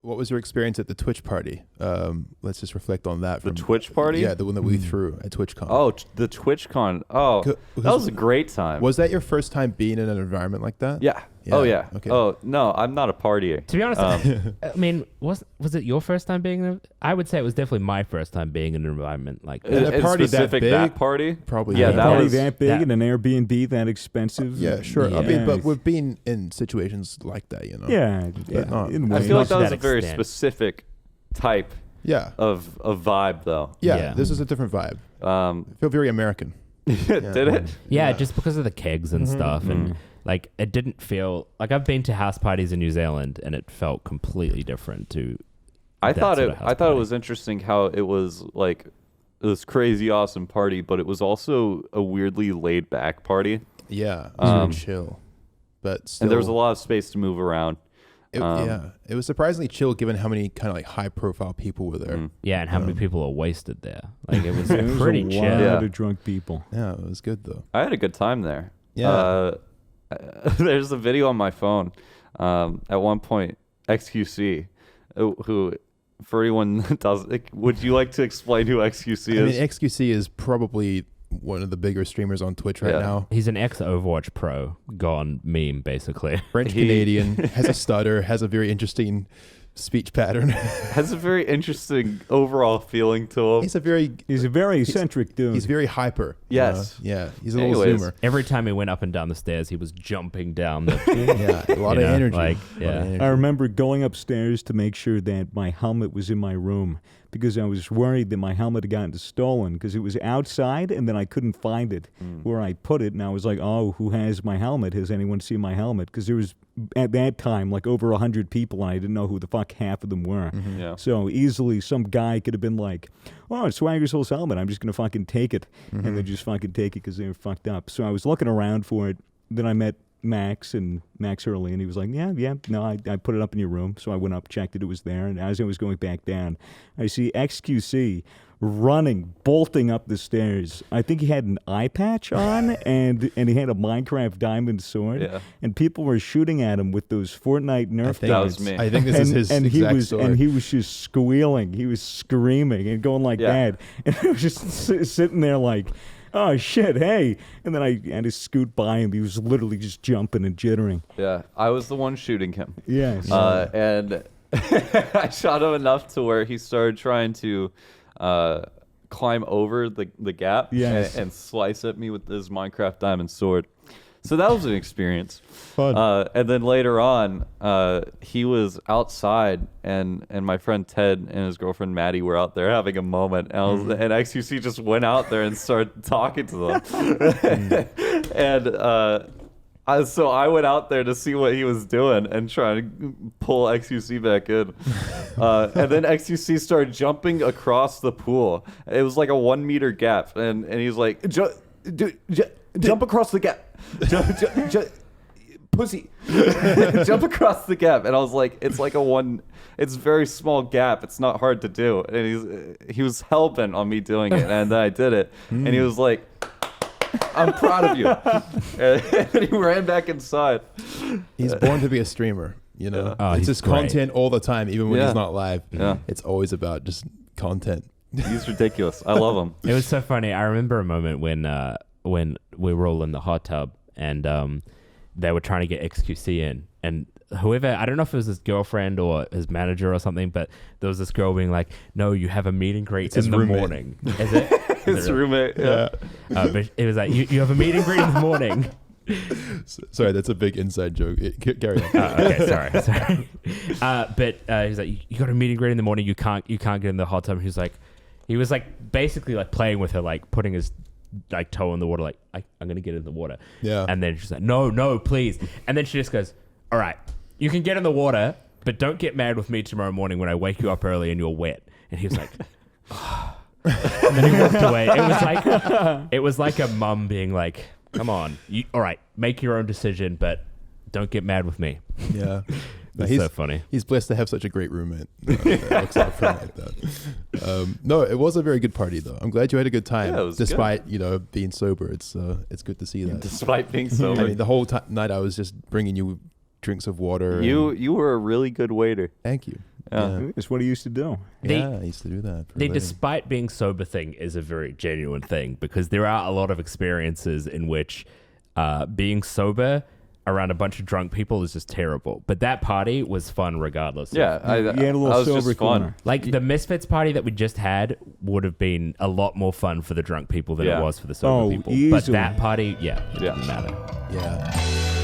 What was your experience at the Twitch party? Let's just reflect on that. The Twitch party? Yeah, the one that we threw at TwitchCon. Oh, the TwitchCon. Oh, that was a great time. Was that your first time being in an environment like that? Yeah. Oh, yeah. Okay. Oh, no, I'm not a partier. To be honest, I mean, was it your first time being in I would say it was definitely my first time being in an environment like that. A party that big? That party? Probably. Yeah, not. that party was that big and an Airbnb that expensive. Yeah, sure. Yeah. I mean, but we've been in situations like that, you know. Yeah. not- in I ways. feel like to that was that a very extent. specific type Yeah. of vibe, though. Yeah. This is a different vibe. I feel very American. Did it? Yeah, just because of the kegs and stuff, and like it didn't feel like I've been to house parties in New Zealand, and it felt completely different to. I that thought sort it. of house I thought party. it was interesting how it was like this crazy awesome party, but it was also a weirdly laid back party, Yeah. Very chill. But still, and there was a lot of space to move around. yeah. It was surprisingly chill given how many kind of like high profile people were there. Yeah, and how many people are wasted there? Like it was There was pretty a chill. lot Yeah. of drunk people. Yeah, it was good though. I had a good time there. Yeah. There's a video on my phone. At one point, XQC, who for anyone that doesn't, would you like to explain who XQC is? I mean, XQC is probably one of the bigger streamers on Twitch right Yeah. now. He's an ex-Overwatch pro gone meme, basically. French Canadian, has a stutter, has a very interesting speech pattern. Has a very interesting overall feeling to him. He's a very eccentric dude. He's very hyper. Yes. Yeah. He's a Anyways. little zoomer. Every time he went up and down the stairs, he was jumping down the. Yeah. A lot of energy. Like, A lot of yeah. energy. I remember going upstairs to make sure that my helmet was in my room because I was worried that my helmet had gotten stolen because it was outside and then I couldn't find it where I put it. And I was like, oh, who has my helmet? Has anyone seen my helmet? Because there was, at that time, like over 100 people and I didn't know who the fuck half of them were. Yeah. So easily some guy could have been like, oh, it's Swagger's whole helmet. I'm just going to fucking take it. And then just fucking take it because they were fucked up. So I was looking around for it. Then I met Max Hurley, and he was like, no, I put it up in your room. So I went up, checked it was there, and as I was going back down, I see XQC running, bolting up the stairs. I think he had an eye patch on, and he had a Minecraft diamond sword, Yeah. and people were shooting at him with those Fortnite Nerf think That was darts. me. I think this is his and he exact was story. and he was just squealing. He was screaming and going like Yeah. that. And I was just sitting there like, oh shit, hey! And then I had to scoot by him. He was literally just jumping and jittering. Yeah, I was the one shooting him. Yes. And I shot him enough to where he started trying to climb over the gap Yes. and slice at me with his Minecraft diamond sword. So that was an experience. Fun. And then later on, he was outside, and my friend Ted and his girlfriend Maddie were out there having a moment. And, and XQC just went out there and started talking to them. And so I went out there to see what he was doing and trying to pull XQC back in. And then XQC started jumping across the pool. It was like a 1 meter gap. And he's like, jump across the gap. Pussy. Jump across the gap. And I was like, it's like it's a very small gap. It's not hard to do. And he was hell-bent on me doing it. And then I did it. And he was like, I'm proud of you. And he ran back inside. He's born to be a streamer, you know. Oh, it's he's just great. content all the time, even when Yeah. he's not live. Yeah. It's always about just content. He's ridiculous. I love him. It was so funny. I remember a moment when we were all in the hot tub and they were trying to get XQC in, and whoever, I don't know if it was his girlfriend or his manager or something, but there was this girl being like, "No, you have a meet and greet his in the roommate. morning." Is it? His roommate. Yeah. But it was like, you have a meet and greet in the morning. Sorry, that's a big inside joke. Carry on. Okay, sorry. But he's like, you got a meet and greet in the morning. You can't get in the hot tub. He was like basically like playing with her, like putting his like toe in the water, like I'm gonna get in the water. Yeah. And then she's like, no, please. And then she just goes, all right, you can get in the water, but don't get mad with me tomorrow morning when I wake you up early and you're wet. And he was like, oh. And then he walked away. It was like a mum being like, come on, all right, make your own decision, but don't get mad with me. Yeah. No, It's so funny. He's blessed to have such a great roommate that looks out for him like that. No, it was a very good party though. I'm glad you had a good time, Yeah, it was despite being sober. It's good to see that. Despite being sober. I mean, the whole night I was just bringing you drinks of water. You were a really good waiter. Thank you. Yeah. It's what he used to do. Yeah, I used to do that. For a The living. despite being sober thing is a very genuine thing because there are a lot of experiences in which being sober around a bunch of drunk people is just terrible. But that party was fun regardless. Yeah, You had a little I was sober just fun. corner. Like the Misfits party that we just had would have been a lot more fun for the drunk people than Yeah. it was for the sober Oh, people. easily. But that party, it Yeah. didn't matter. Yeah.